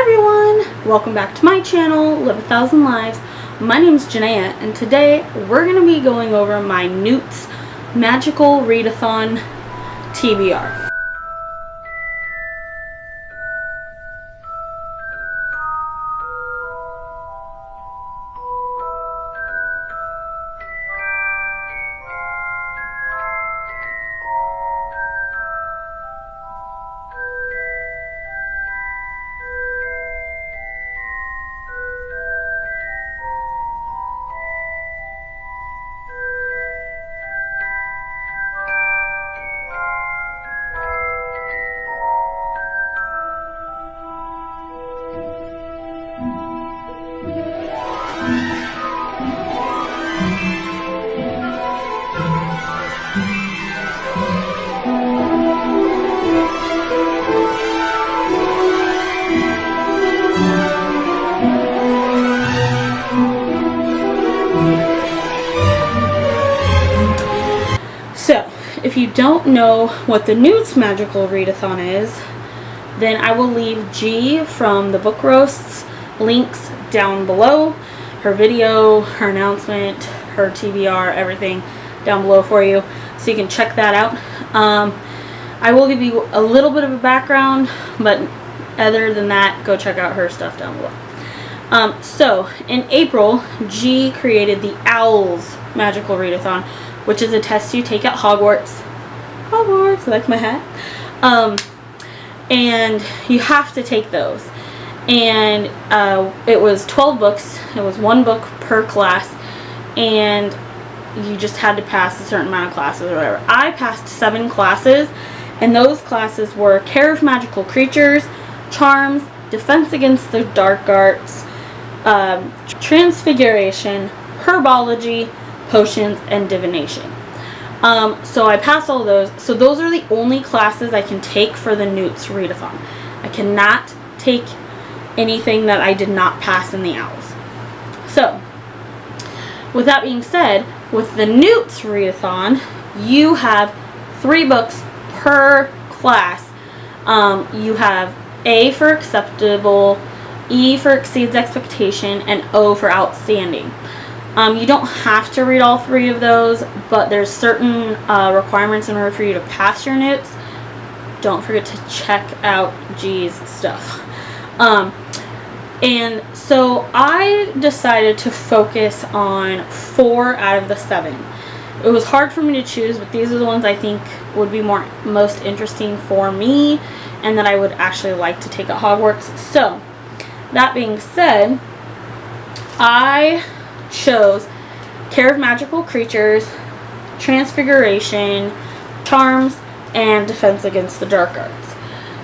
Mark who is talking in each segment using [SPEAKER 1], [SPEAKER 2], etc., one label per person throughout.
[SPEAKER 1] Hi everyone! Welcome back to my channel, Live 1,000 Lives. My name is Janaea, and today we're going to be going over my NEWTS Magical Readathon TBR. So, if you don't know what the NEWTS Magical Readathon is, then I will leave G from the book roasts links down below. Her video, her announcement, her TBR, everything down below for you, so you can check that out. I will give you a little bit of a background, but other than that, go check out her stuff down below. So, in April, G created the Owls Magical Readathon, which is a test you take at Hogwarts. Hogwarts, I like my hat. And you have to take those. And it was 12 books. It was one book per class. And you just had to pass a certain amount of classes or whatever. I passed 7 classes. And those classes were Care of Magical Creatures, Charms, Defense Against the Dark Arts, Transfiguration, Herbology, Potions, and Divination. So I passed all of those. So those are the only classes I can take for the NEWTS Readathon. I cannot take anything that I did not pass in the Owls. So, with that being said, with the NEWTS Readathon, you have 3 books per class. You have A for acceptable, E for exceeds expectation, and O for outstanding. You don't have to read all 3 of those, but there's certain requirements in order for you to pass your NEWTS. Don't forget to check out G's stuff. And so I decided to focus on 4 out of the 7. It was hard for me to choose, but these are the ones I think would be most interesting for me and that I would actually like to take at Hogwarts. So, that being said, I chose Care of Magical Creatures, Transfiguration, Charms, and Defense Against the Dark Arts.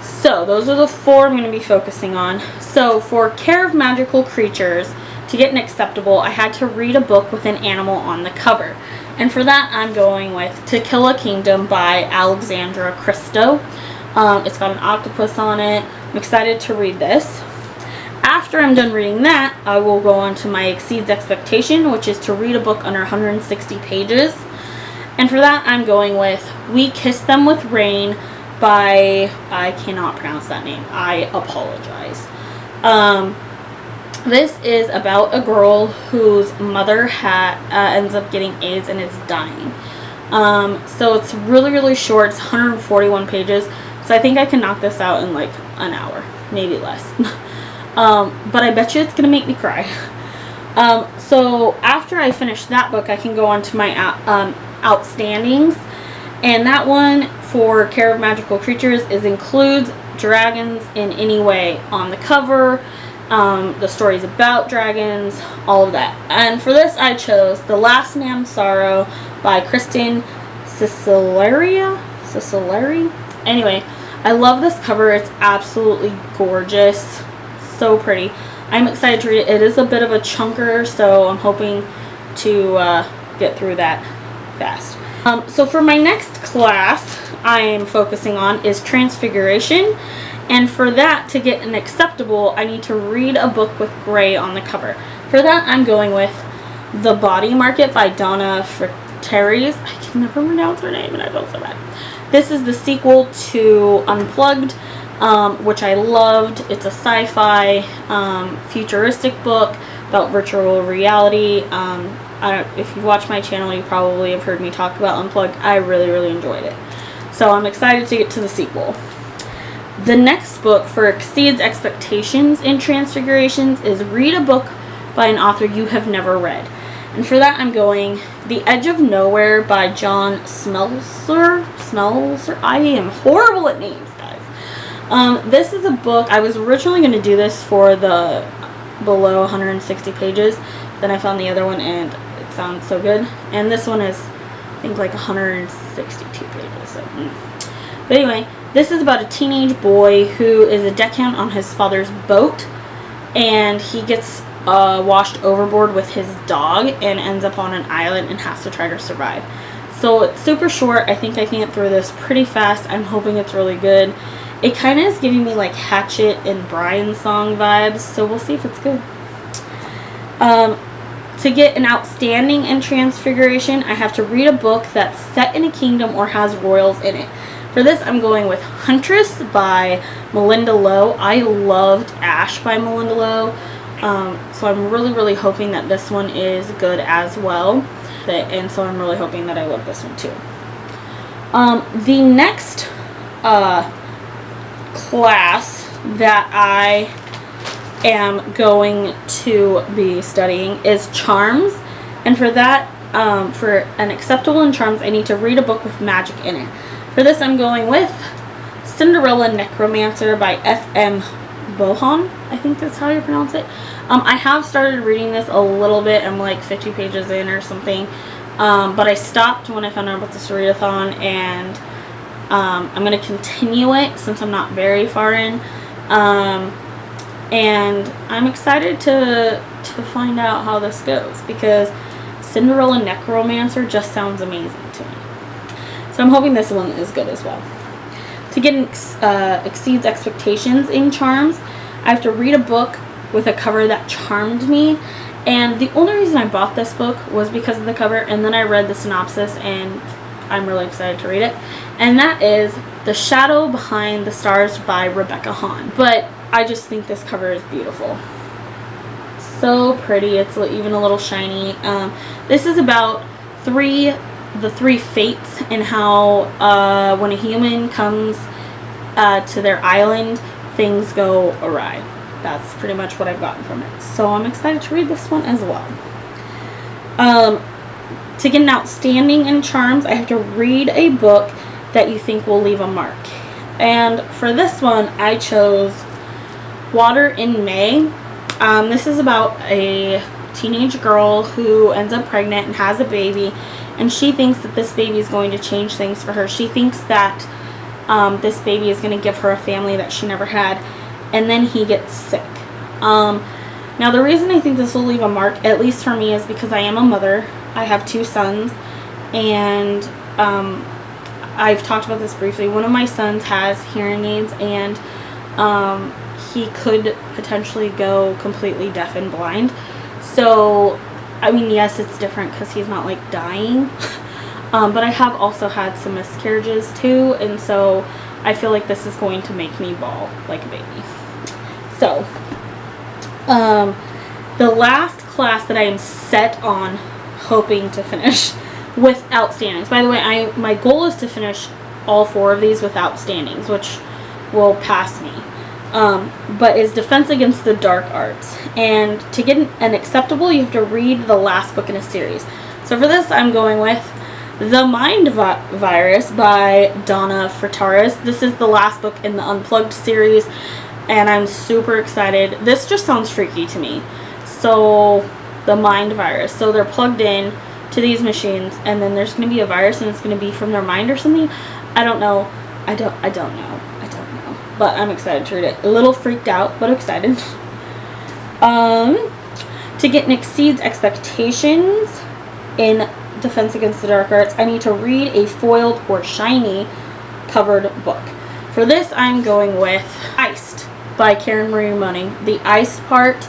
[SPEAKER 1] So those are the 4 I'm going to be focusing on. So for Care of Magical Creatures, to get an acceptable, I had to read a book with an animal on the cover. And for that, I'm going with To Kill a Kingdom by Alexandra Christo. It's got an octopus on it. I'm excited to read this. After I'm done reading that, I will go on to my Exceeds Expectation, which is to read a book under 160 pages. And for that, I'm going with We Kiss Them with Rain by, I cannot pronounce that name. I apologize. This is about a girl whose mother ends up getting AIDS and is dying. So it's really, really short. It's 141 pages. So I think I can knock this out in like an hour, maybe less. But I bet you it's going to make me cry. So after I finish that book, I can go on to my outstandings. And that one for Care of Magical Creatures includes dragons in any way on the cover. The stories about dragons, all of that. And for this, I chose The Last Namn Sorrow by Kristen Cicilleri. Anyway, I love this cover. It's absolutely gorgeous. So pretty. I'm excited to read it. It is a bit of a chunker, so I'm hoping to get through that fast. So for my next class I am focusing on is Transfiguration, and for that, to get an acceptable, I need to read a book with gray on the cover. For that, I'm going with The Body Market by Donna Friteres. I can never pronounce her name and I feel so bad. This is the sequel to Unplugged which I loved. It's a sci-fi futuristic book about virtual reality. If you've watched my channel, you probably have heard me talk about Unplugged. I really, really enjoyed it. So I'm excited to get to the sequel. The next book for exceeds expectations in Transfigurations is read a book by an author you have never read. And for that, I'm going The Edge of Nowhere by John Smelser. I am horrible at names, guys. This is a book. I was originally going to do this for the below 160 pages. Then I found the other one and it sounds so good. And this one is, I think, like 162 pages. So. But anyway, this is about a teenage boy who is a deckhand on his father's boat. And he gets washed overboard with his dog and ends up on an island and has to try to survive. So it's super short. I think I can get through this pretty fast. I'm hoping it's really good. It kind of is giving me like Hatchet and Brian song vibes, so we'll see if it's good. To get an outstanding in Transfiguration, I have to read a book that's set in a kingdom or has royals in it. For this, I'm going with Huntress by Melinda Lowe. I loved Ash by Melinda Lowe. So I'm really, really hoping that this one is good as well. And so I'm really hoping that I love this one too. The next class that I am going to be studying is Charms. And for that, for an acceptable in Charms, I need to read a book with magic in it. For this, I'm going with Cinderella Necromancer by F.M. Bohan. I think that's how you pronounce it. I have started reading this a little bit. I'm like 50 pages in or something. But I stopped when I found out about this readathon, and I'm going to continue it since I'm not very far in. And I'm excited to find out how this goes, because Cinderella Necromancer just sounds amazing to me. So I'm hoping this one is good as well. To get exceeds expectations in Charms, I have to read a book with a cover that charmed me. And the only reason I bought this book was because of the cover, and then I read the synopsis and I'm really excited to read it. And that is The Shadow Behind the Stars by Rebecca Hahn. But I just think this cover is beautiful. So pretty. It's even a little shiny. This is about the three fates and how when a human comes to their island, things go awry. That's pretty much what I've gotten from it. So I'm excited to read this one as well. To get an outstanding in Charms, I have to read a book that you think will leave a mark. And for this one, I chose Water in May. This is about a teenage girl who ends up pregnant and has a baby. And she thinks that this baby is going to change things for her. She thinks that this baby is going to give her a family that she never had. And then he gets sick. Now the reason I think this will leave a mark, at least for me, is because I am a mother. I have 2 sons, and I've talked about this briefly. One of my sons has hearing aids, and he could potentially go completely deaf and blind. So, I mean, yes, it's different because he's not like dying, but I have also had some miscarriages too, and so I feel like this is going to make me bawl like a baby. So, the last class that I am set on hoping to finish with outstandings. By the way, my goal is to finish all 4 of these with outstandings, which will pass me. But is Defense Against the Dark Arts. And to get an acceptable, you have to read the last book in a series. So for this, I'm going with The Mind Virus by Donna Fritaris. This is the last book in the Unplugged series, and I'm super excited. This just sounds freaky to me. So, the Mind Virus. So they're plugged in to these machines, and then there's going to be a virus, and it's going to be from their mind or something. I don't know. I don't know. But I'm excited to read it. A little freaked out, but excited. To get an exceeds expectations in Defense Against the Dark Arts, I need to read a foiled or shiny covered book. For this, I'm going with Iced by Karen Marie Moning. The iced part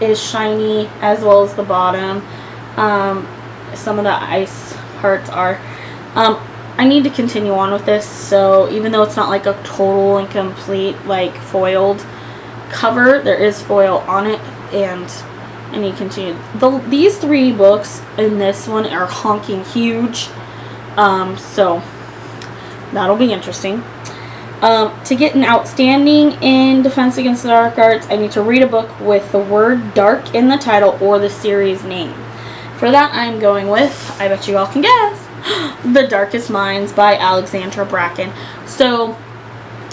[SPEAKER 1] is shiny, as well as the bottom. Some of the ice parts are. I need to continue on with this, so even though it's not like a total and complete like foiled cover, there is foil on it, and I need to continue. These 3 books in this one are honking huge, so that'll be interesting. To get an outstanding in Defense Against the Dark Arts, I need to read a book with the word dark in the title or the series name. For that, I'm going with, I bet you all can guess, The Darkest Minds by Alexandra Bracken. So,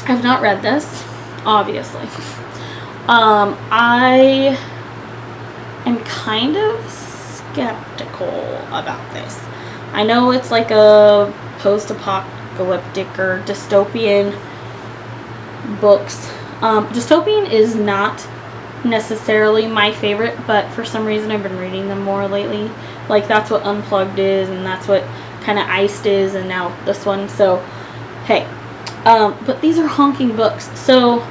[SPEAKER 1] I've not read this, obviously. I am kind of skeptical about this. I know it's like a post-apocalyptic or dystopian books. Dystopian is not necessarily my favorite, but for some reason I've been reading them more lately. Like, that's what Unplugged is, and that's what kind of Iced is, and now this one. So, hey. But these are honking books, so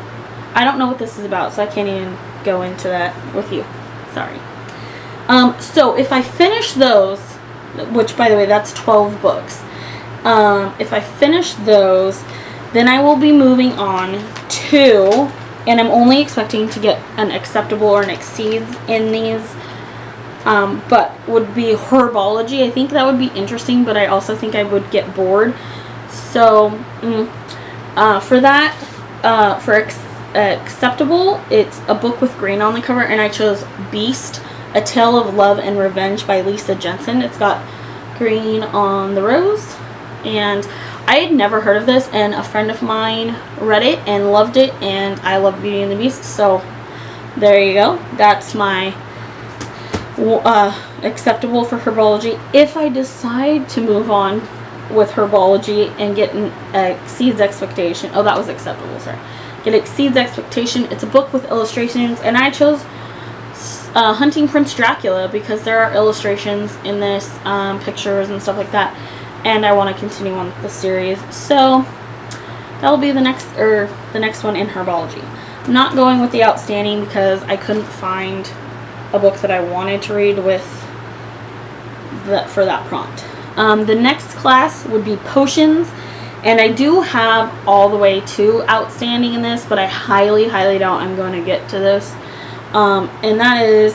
[SPEAKER 1] I don't know what this is about, so I can't even go into that with you. Sorry. So if I finish those, which, by the way, that's 12 books. If I finish those, then I will be moving on to, and I'm only expecting to get an acceptable or an exceeds in these, but would be herbology. I think that would be interesting, but I also think I would get bored. So, for that, for acceptable, it's a book with green on the cover, and I chose Beast, A Tale of Love and Revenge by Lisa Jensen. It's got green on the rose, and I had never heard of this, and a friend of mine read it and loved it, and I love Beauty and the Beast, so there you go. That's my acceptable for herbology. If I decide to move on with herbology and get an exceeds expectation, oh, that was acceptable, sorry. Get exceeds expectation. It's a book with illustrations, and I chose Hunting Prince Dracula because there are illustrations in this, pictures and stuff like that, and I want to continue on with the series. So that'll be the next one in herbology. I'm not going with the outstanding because I couldn't find a book that I wanted to read with for that prompt. The next class would be potions, and I do have all the way to outstanding in this, but I highly doubt I'm going to get to this. And that is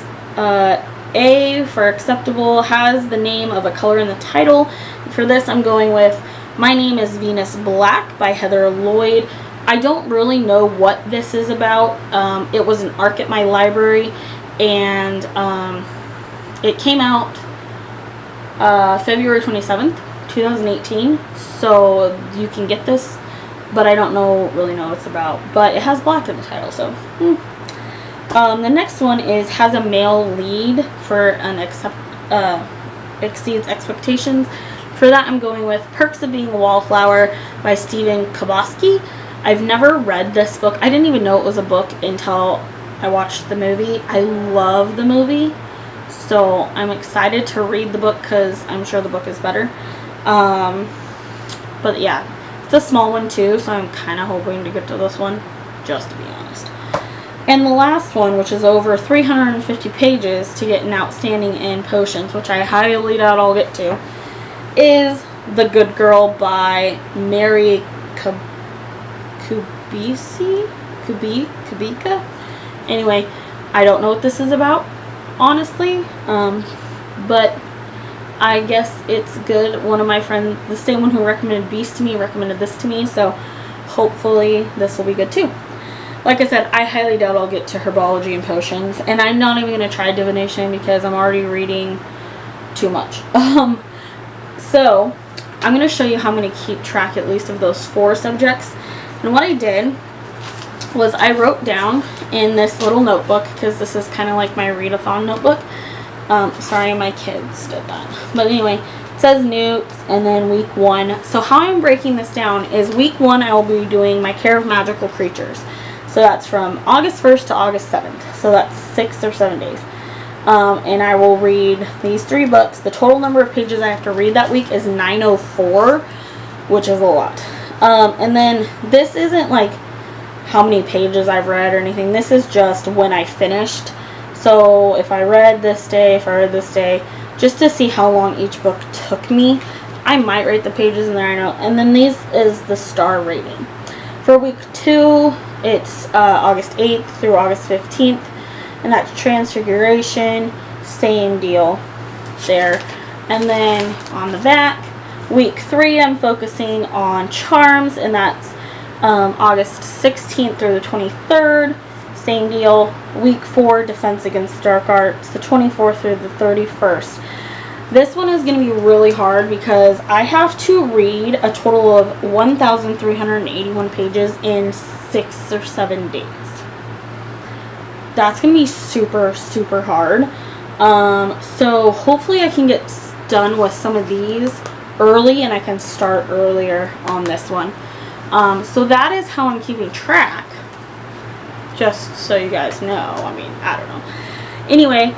[SPEAKER 1] A for acceptable, has the name of a color in the title. For this, I'm going with My Name is Venus Black by Heather Lloyd. I don't really know what this is about. It was an ARC at my library, and it came out February 27th, 2018, so you can get this, but I don't really know what it's about, but it has black in the title, so the next one has a male lead for an exceeds expectations. For that, I'm going with Perks of Being a Wallflower by Stephen Chbosky. I've never read this book. I didn't even know it was a book until I watched the movie. I love the movie, so I'm excited to read the book because I'm sure the book is better. But yeah, it's a small one too, so I'm kind of hoping to get to this one, just to be honest. And the last one, which is over 350 pages to get an outstanding in potions, which I highly doubt I'll get to, is The Good Girl by Mary Kubika. Anyway, I don't know what this is about, honestly, but I guess it's good. One of my friends, the same one who recommended Beast to me, recommended this to me, so hopefully this will be good too. Like I said, I highly doubt I'll get to herbology and potions, and I'm not even going to try divination because I'm already reading too much. So I'm going to show you how I'm going to keep track at least of those 4 subjects. And what I did was I wrote down in this little notebook, because this is kind of like my readathon notebook. Sorry, my kids did that. But anyway, it says NEWTS and then week 1. So how I'm breaking this down is week 1 I will be doing my Care of Magical Creatures. So that's from August 1st to August 7th. So that's 6 or 7 days. And I will read these 3 books. The total number of pages I have to read that week is 904, which is a lot. And then this isn't like how many pages I've read or anything. This is just when I finished. So if I read this day, just to see how long each book took me, I might write the pages in there, I know. And then these is the star rating. For week 2, it's August 8th through August 15th. And that's Transfiguration. Same deal there. And then on the back, week 3, I'm focusing on Charms. And that's August 16th through the 23rd. Same deal. Week 4, Defense Against Dark Arts. The 24th through the 31st. This one is going to be really hard because I have to read a total of 1,381 pages in 6 or 7 days. That's going to be super, super hard. So hopefully I can get done with some of these early and I can start earlier on this one. So that is how I'm keeping track. Just so you guys know. I mean, I don't know. Anyway,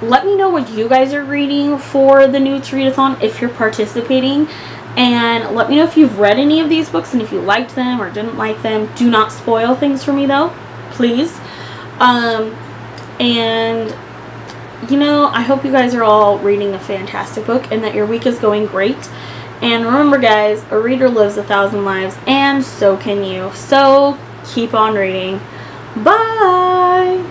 [SPEAKER 1] let me know what you guys are reading for the NEWTS Readathon if you're participating. And let me know if you've read any of these books and if you liked them or didn't like them. Do not spoil things for me though, please. And, you know, I hope you guys are all reading a fantastic book and that your week is going great. And remember guys, a reader lives 1,000 lives and so can you. So keep on reading. Bye!